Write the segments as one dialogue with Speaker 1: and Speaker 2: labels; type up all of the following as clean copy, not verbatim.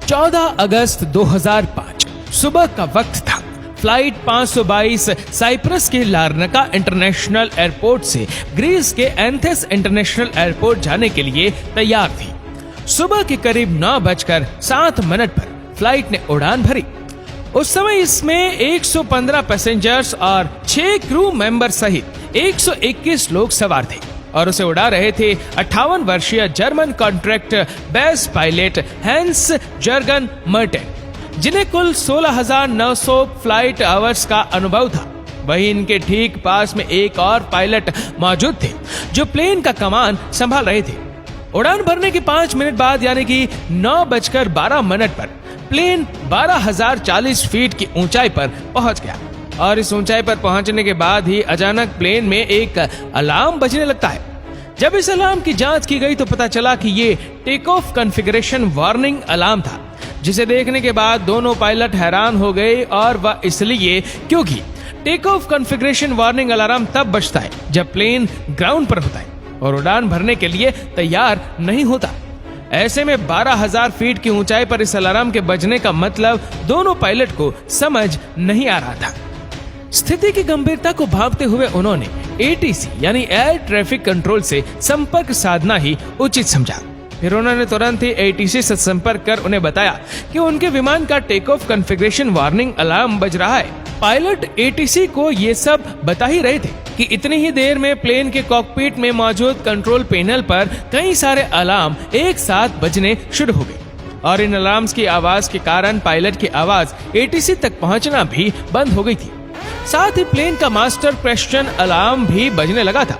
Speaker 1: 14 अगस्त 2005 सुबह का वक्त था। फ्लाइट 522 साइप्रस के लार्नाका इंटरनेशनल एयरपोर्ट से ग्रीस के एंथेस इंटरनेशनल एयरपोर्ट जाने के लिए तैयार थी। सुबह के करीब 9:07 पर फ्लाइट ने उड़ान भरी। उस समय इसमें 115 पैसेंजर्स और 6 क्रू मेंबर सहित 121 लोग सवार थे और उसे उड़ा रहे थे 58 वर्षीय German contract base pilot Hans Jurgen Merten, जिन्हें कुल 16,900 फ्लाइट आवर्स का अनुभव था। वहीं इनके ठीक पास में एक और पायलट मौजूद थे जो प्लेन का कमान संभाल रहे थे। उड़ान भरने के 5 मिनट बाद यानी कि 9:12 पर प्लेन 12,040 फीट की ऊंचाई पर पहुंच गया और इस ऊंचाई पर पहुंचने के बाद ही अचानक प्लेन में एक अलार्म बजने लगता है। जब इस अलार्म की जांच की गई तो पता चला कि ये take off configuration warning alarm था, जिसे देखने के बाद दोनों पायलट हैरान हो गए और वह इसलिए क्योंकि take off configuration warning alarm तब बजता है जब प्लेन ग्राउंड पर होता है और उड़ान भरने के लिए तैयार नहीं होता। ऐसे में 12,000 फीट की ऊंचाई पर इस अलार्म के बजने का मतलब दोनों पायलट को समझ नहीं आ रहा था। स्थिति की गंभीरता को भांपते हुए उन्होंने एटीसी यानी एयर ट्रैफिक कंट्रोल से संपर्क साधना ही उचित समझा। फिर उन्होंने तुरंत ही एटीसी से संपर्क कर उन्हें बताया कि उनके विमान का take off configuration warning alarm बज रहा है। पायलट एटीसी को ये सब बता ही रहे थे कि इतनी ही देर में प्लेन के कॉकपिट में मौजूद कंट्रोल पैनल पर कई सारे अलार्म एक साथ बजने शुरू हो गए और इन अलार्म्स की आवाज के कारण पायलट की आवाज एटीसी तक पहुंचना भी बंद हो गई थी। साथ ही प्लेन का मास्टर क्वेश्चन अलार्म भी बजने लगा था,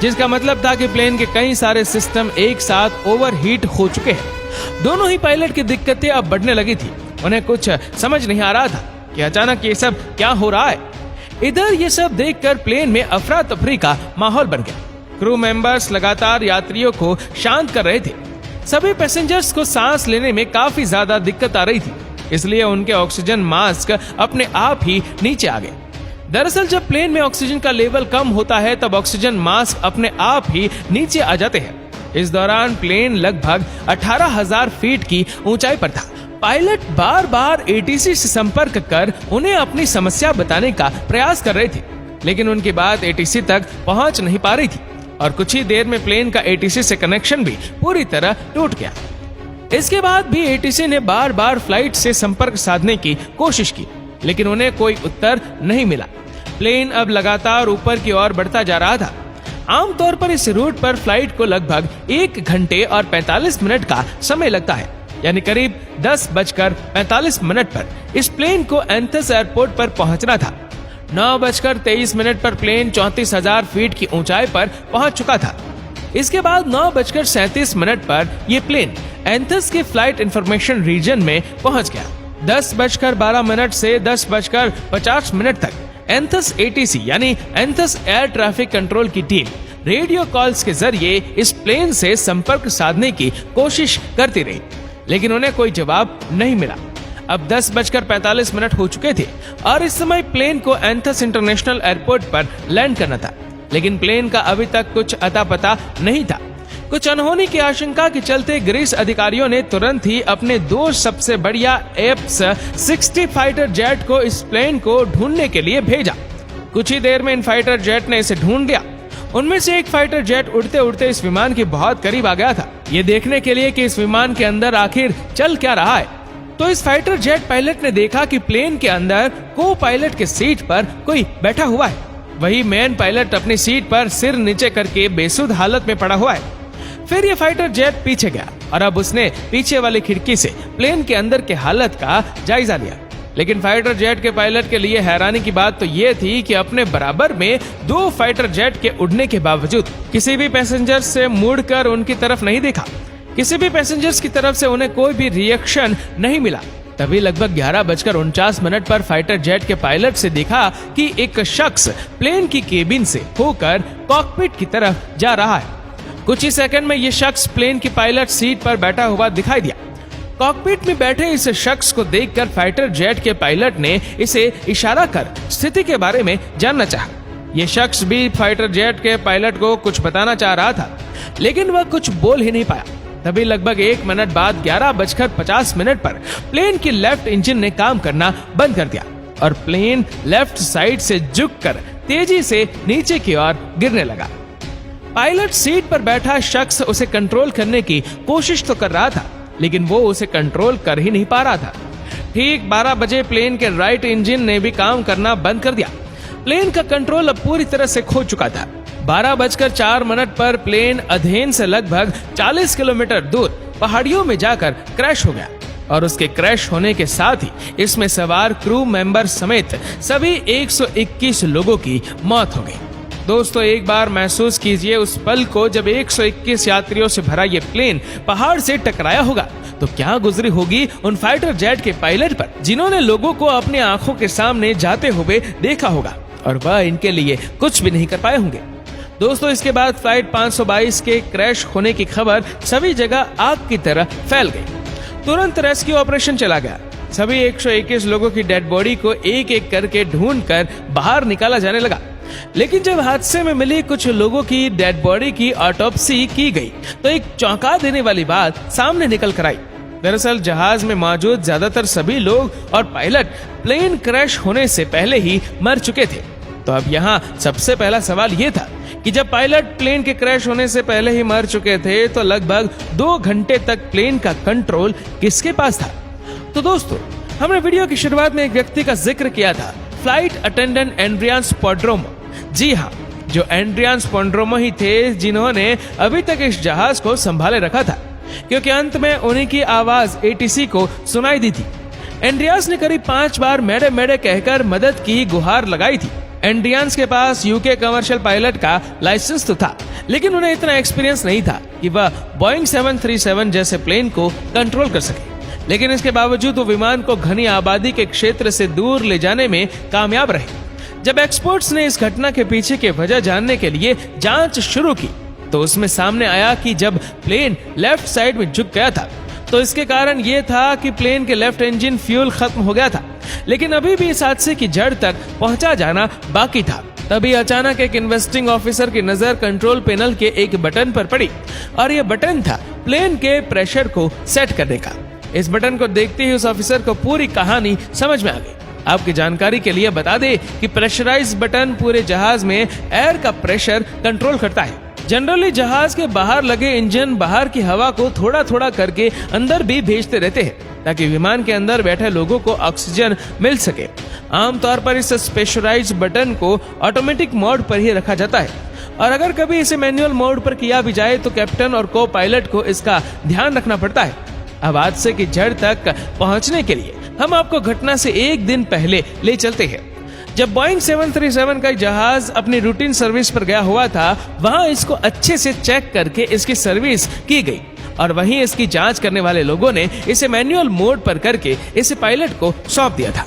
Speaker 1: जिसका मतलब था कि प्लेन के कई सारे सिस्टम एक साथ ओवरहीट हो चुके हैं। दोनों ही पायलट की दिक्कतें अब बढ़ने लगी थी। उन्हें कुछ समझ नहीं आ रहा था कि अचानक ये सब क्या हो रहा है। इधर ये सब देखकर प्लेन में अफरा तफरी का माहौल बन गया। क्रू मेंबर्स लगातार यात्रियों को शांत कर रहे थे। सभी पैसेंजर्स को सांस लेने में काफी ज्यादा दिक्कत आ रही थी, इसलिए उनके ऑक्सीजन मास्क अपने आप ही नीचे आ गए। दरअसल जब प्लेन में ऑक्सीजन का लेवल कम होता है तब ऑक्सीजन मास्क अपने आप ही नीचे आ जाते हैं। इस दौरान प्लेन लगभग 18,000 फीट की ऊंचाई पर था। पायलट बार बार एटीसी से संपर्क कर उन्हें अपनी समस्या बताने का प्रयास कर रहे थे, लेकिन उनकी बात एटीसी तक पहुंच नहीं पा रही थी और कुछ ही देर में प्लेन का एटीसी से कनेक्शन भी पूरी तरह टूट गया। इसके बाद भी एटीसी ने बार बार फ्लाइट से संपर्क साधने की कोशिश की, लेकिन उन्हें कोई उत्तर नहीं मिला। प्लेन अब लगातार ऊपर की ओर बढ़ता जा रहा था। आमतौर पर इस रूट पर फ्लाइट को लगभग 1 घंटे और 45 मिनट का समय लगता है, यानी करीब 10:45 पर इस प्लेन को एंथस एयरपोर्ट पर पहुंचना था। 9:23 पर प्लेन 34,000 फीट की ऊंचाई पर पहुंच चुका था। इसके बाद 9:37 पर यह प्लेन एंथस के फ्लाइट इंफॉर्मेशन रीजन में पहुंच गया। 10:12 से 10:50 तक एंथस एटीसी यानी एंथस एयर ट्रैफिक कंट्रोल की टीम रेडियो कॉल्स के जरिए इस प्लेन से संपर्क साधने की कोशिश करती रही, लेकिन उन्हें कोई जवाब नहीं मिला। अब 10:45 हो चुके थे और इस समय प्लेन को एंथस इंटरनेशनल एयरपोर्ट पर लैंड करना था, लेकिन प्लेन का अभी तक कुछ अता पता नहीं था। कुछ अनहोनी की आशंका के चलते ग्रीस अधिकारियों ने तुरंत ही अपने 2 सबसे बढ़िया F-60 फाइटर जेट को इस प्लेन को ढूंढने के लिए भेजा। कुछ ही देर में इन फाइटर जेट ने इसे ढूंढ लिया। उनमें से एक फाइटर जेट उड़ते उड़ते इस विमान के बहुत करीब आ गया था, ये देखने के लिए कि इस विमान के अंदर आखिर चल क्या रहा है। तो इस फाइटर जेट पायलट ने देखा कि प्लेन के अंदर को पायलट के सीट पर कोई बैठा हुआ है। वही मेन पायलट अपनी सीट पर सिर नीचे करके बेसुध हालत में पड़ा हुआ है। फिर ये फाइटर जेट पीछे गया और अब उसने पीछे वाली खिड़की से प्लेन के अंदर के हालत का जायजा लिया। लेकिन फाइटर जेट के पायलट के लिए हैरानी की बात तो ये थी कि अपने बराबर में 2 फाइटर जेट के उड़ने के बावजूद किसी भी पैसेंजर से मुड़कर उनकी तरफ नहीं देखा। किसी भी पैसेंजर्स की तरफ से उन्हें कोई भी रिएक्शन नहीं मिला। तभी लगभग 11:49 पर फाइटर जेट के पायलट से दिखा कि एक शख्स प्लेन की केबिन से होकर कॉकपिट की तरफ जा रहा है। कुछ ही सेकंड में ये शख्स प्लेन की पायलट सीट पर बैठा हुआ दिखाई दिया। कॉकपिट में बैठे इस शख्स को देखकर फाइटर जेट के पायलट ने इसे इशारा कर स्थिति के बारे में जानना चाहा। यह शख्स भी फाइटर जेट के पायलट को कुछ बताना चाह रहा था, लेकिन वह कुछ बोल ही नहीं पाया। तभी लगभग 1 मिनट बाद 11:50 पर प्लेन की लेफ्ट इंजन ने काम करना बंद कर दिया और प्लेन लेफ्ट साइड से झुककर तेजी से नीचे की ओर गिरने लगा। पायलट सीट पर बैठा शख्स उसे कंट्रोल करने की कोशिश तो कर रहा था, लेकिन वो उसे कंट्रोल कर ही नहीं पा रहा था। ठीक 12 बजे प्लेन के राइट इंजन ने भी काम करना बंद कर दिया। प्लेन का कंट्रोल अब पूरी तरह से खो चुका था। 12:04 पर प्लेन अधेन से लगभग 40 किलोमीटर दूर पहाड़ियों में जाकर क्रैश हो गया और उसके क्रैश होने के साथ ही इसमें सवार क्रू मेंबर समेत सभी 121 लोगों की मौत हो गई। दोस्तों, एक बार महसूस कीजिए उस पल को जब 121 यात्रियों से भरा ये प्लेन पहाड़ से टकराया होगा तो क्या गुजरी होगी उन फाइटर जेट के पायलट पर, जिन्होंने लोगों को अपनी आंखों के सामने जाते हुए देखा होगा और वह इनके लिए कुछ भी नहीं कर पाए होंगे। दोस्तों, इसके बाद फ्लाइट 522 के क्रैश होने की खबर सभी जगह आग की तरह फैल गई। तुरंत रेस्क्यू ऑपरेशन चला गया। सभी 121 लोगों की डेड बॉडी को एक एक करके ढूंढकर बाहर निकाला जाने लगा। लेकिन जब हादसे में मिली कुछ लोगों की डेड बॉडी की ऑटोप्सी की गई तो एक चौंका देने वाली बात सामने निकल कर आई। दरअसल जहाज में मौजूद ज्यादातर सभी लोग और पायलट प्लेन क्रैश होने से पहले ही मर चुके थे। तो अब यहाँ सबसे पहला सवाल ये था कि जब पायलट प्लेन के क्रैश होने से पहले ही मर चुके थे तो लगभग 2 घंटे तक प्लेन का कंट्रोल किसके पास था? तो दोस्तों, हमने वीडियो की शुरुआत में एक व्यक्ति का जिक्र किया था, फ्लाइट अटेंडेंट एंड्रियान स्क्वाड्रोमो। जी हाँ, जो एंड्रियान स्क्वाड्रोमो ही थे जिन्होंने अभी तक इस जहाज को संभाले रखा था, क्योंकि अंत में उन्हीं की आवाज एटीसी को सुनाई दी थी। एंड्रियास ने करीब 5 बार मेडे मेडे कहकर मदद की गुहार लगाई थी। एंड्रियान्स के पास यूके कमर्शियल पायलट का लाइसेंस तो था, लेकिन उन्हें इतना एक्सपीरियंस नहीं था कि वह बोइंग 737 जैसे प्लेन को कंट्रोल कर सके। लेकिन इसके बावजूद वो विमान को घनी आबादी के क्षेत्र से दूर ले जाने में कामयाब रहे। जब एक्सपर्ट्स ने इस घटना के पीछे की वजह जानने के लिए जांच शुरू की तो उसमें सामने आया कि जब प्लेन लेफ्ट साइड में झुक गया था तो इसके कारण ये था कि प्लेन के लेफ्ट इंजन फ्यूल खत्म हो गया था, लेकिन अभी भी इस हादसे की जड़ तक पहुंचा जाना बाकी था। तभी अचानक एक इन्वेस्टिंग ऑफिसर की नजर कंट्रोल पैनल के एक बटन पर पड़ी और यह बटन था प्लेन के प्रेशर को सेट करने का। इस बटन को देखते ही उस ऑफिसर को पूरी कहानी समझ में आ गई। आपकी जानकारी के लिए बता दें कि प्रेशराइज बटन पूरे जहाज में एयर का प्रेशर कंट्रोल करता है। जनरली जहाज के बाहर लगे इंजन बाहर की हवा को थोड़ा थोड़ा करके अंदर भी भेजते रहते हैं ताकि विमान के अंदर बैठे लोगों को ऑक्सीजन मिल सके। आमतौर पर इस प्रेशराइज बटन को ऑटोमेटिक मोड पर ही रखा जाता है और अगर कभी इसे मैनुअल मोड पर किया भी जाए तो कैप्टन और को पायलट को इसका ध्यान रखना पड़ता है। अब हादसे की जड़ तक पहुंचने के लिए हम आपको घटना से एक दिन पहले ले चलते हैं। जब बोइंग 737 का जहाज अपनी रूटीन सर्विस पर गया हुआ था, वहां इसको अच्छे से चेक करके इसकी सर्विस की गई और वहीं इसकी जांच करने वाले लोगों ने इसे मैनुअल मोड पर करके इसे पायलट को सौंप दिया था।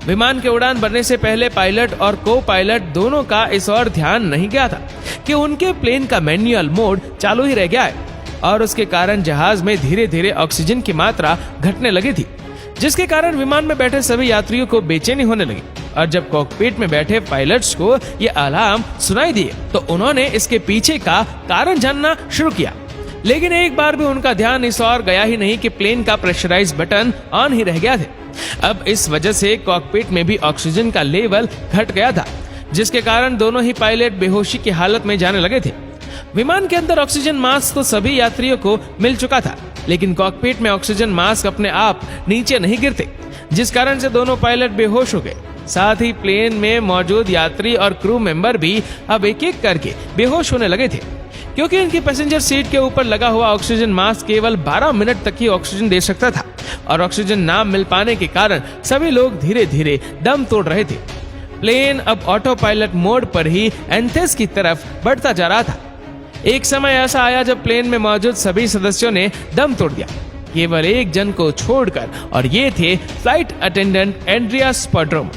Speaker 1: विमान के उड़ान भरने से पहले पायलट और को पायलट दोनों का इस ओर ध्यान नहीं गया था कि उनके प्लेन का मैनुअल मोड चालू ही रह गया है और उसके कारण जहाज में धीरे धीरे ऑक्सीजन की मात्रा घटने लगी थी, जिसके कारण विमान में बैठे सभी यात्रियों को बेचैनी होने लगी। और जब कॉकपिट में बैठे पायलट्स को ये अलार्म सुनाई दिए तो उन्होंने इसके पीछे का कारण जानना शुरू किया, लेकिन एक बार भी उनका ध्यान इस ओर गया ही नहीं कि प्लेन का प्रेशराइज बटन ऑन ही रह गया था। अब इस वजह से कॉकपिट में भी ऑक्सीजन का लेवल घट गया था, जिसके कारण दोनों ही पायलट बेहोशी की हालत में जाने लगे थे। विमान के अंदर ऑक्सीजन मास्क तो सभी यात्रियों को मिल चुका था, लेकिन कॉकपिट में ऑक्सीजन मास्क अपने आप नीचे नहीं गिरते, जिस कारण से दोनों पायलट बेहोश हो गए। साथ ही प्लेन में मौजूद यात्री और क्रू मेंबर भी अब एक एक करके बेहोश होने लगे थे, क्योंकि इनकी पैसेंजर सीट के ऊपर लगा हुआ ऑक्सीजन मास्क केवल 12 मिनट तक ही ऑक्सीजन दे सकता था और ऑक्सीजन ना मिल पाने के कारण सभी लोग धीरे धीरे दम तोड़ रहे थे। प्लेन अब ऑटो पायलट मोड पर ही एंथेस की तरफ बढ़ता जा रहा था। एक समय ऐसा आया जब प्लेन में मौजूद सभी सदस्यों ने दम तोड़ दिया, केवल एक जन को छोड़कर, और ये थे फ्लाइट अटेंडेंट एंड्रियास स्क्वाड्रोमो।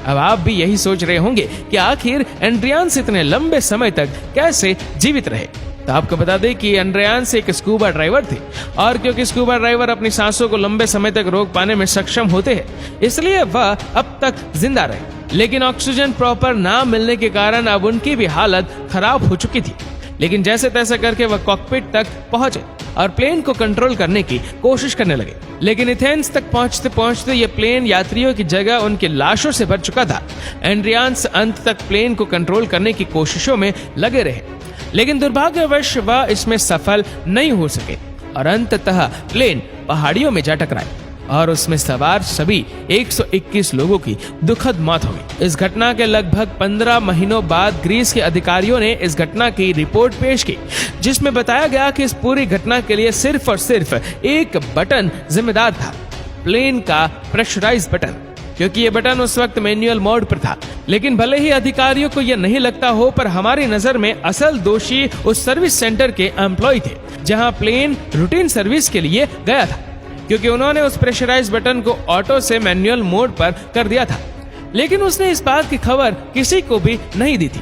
Speaker 1: अब आप भी यही सोच रहे होंगे कि आखिर एंड्रियान्स इतने लंबे समय तक कैसे जीवित रहे। तो आपको बता दें कि एंड्रियान्स एक स्कूबा ड्राइवर थे और क्योंकि स्कूबा ड्राइवर अपनी सांसों को लंबे समय तक रोक पाने में सक्षम होते हैं, इसलिए वह अब तक जिंदा रहे। लेकिन ऑक्सीजन प्रॉपर ना मिलने के कारण अब उनकी भी हालत खराब हो चुकी थी, लेकिन जैसे तैसे करके वह कॉकपिट तक पहुंचे और प्लेन को कंट्रोल करने की कोशिश करने लगे। लेकिन एथेंस तक पहुंचते पहुंचते ये प्लेन यात्रियों की जगह उनकी लाशों से भर चुका था। एड्रियानस अंत तक प्लेन को कंट्रोल करने की कोशिशों में लगे रहे, लेकिन दुर्भाग्यवश वह इसमें सफल नहीं हो सके और अंततः प्लेन पहाड़ियों में जा टकराया और उसमें सवार सभी 121 लोगों की दुखद मौत हो गई। इस घटना के लगभग 15 महीनों बाद ग्रीस के अधिकारियों ने इस घटना की रिपोर्ट पेश की, जिसमें बताया गया कि इस पूरी घटना के लिए सिर्फ और सिर्फ एक बटन जिम्मेदार था, प्लेन का प्रेशराइज बटन, क्योंकि ये बटन उस वक्त मैनुअल मोड पर था। लेकिन भले ही अधिकारियों को यह नहीं लगता हो, पर हमारी नजर में असल दोषी उस सर्विस सेंटर के एम्प्लॉय थे जहां प्लेन रूटीन सर्विस के लिए गया था, क्योंकि उन्होंने उस प्रेशराइज बटन को ऑटो से मैनुअल मोड पर कर दिया था। लेकिन उसने इस बात की खबर किसी को भी नहीं दी थी।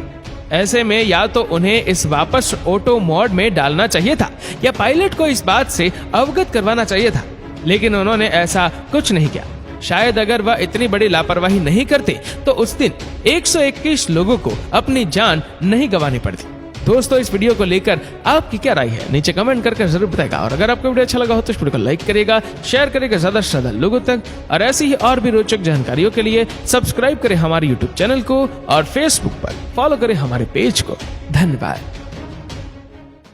Speaker 1: ऐसे में या तो उन्हें इस वापस ऑटो मोड में डालना चाहिए था या पायलट को इस बात से अवगत करवाना चाहिए था, लेकिन उन्होंने ऐसा कुछ नहीं किया। शायद अगर वह इतनी बड़ी लापरवाही नहीं करते तो उस दिन 121 लोगों को अपनी जान नहीं गंवानी पड़ती। दोस्तों, इस वीडियो को लेकर आपकी क्या राय है नीचे कमेंट करके जरूर बताएगा, और अगर आपको वीडियो अच्छा लगा हो तो इस वीडियो को लाइक करेगा, शेयर करेगा ज्यादा से ज्यादा लोगों तक, और ऐसी ही और भी रोचक जानकारियों के लिए सब्सक्राइब करें हमारे यूट्यूब चैनल को और फेसबुक पर फॉलो करें हमारे पेज को। धन्यवाद।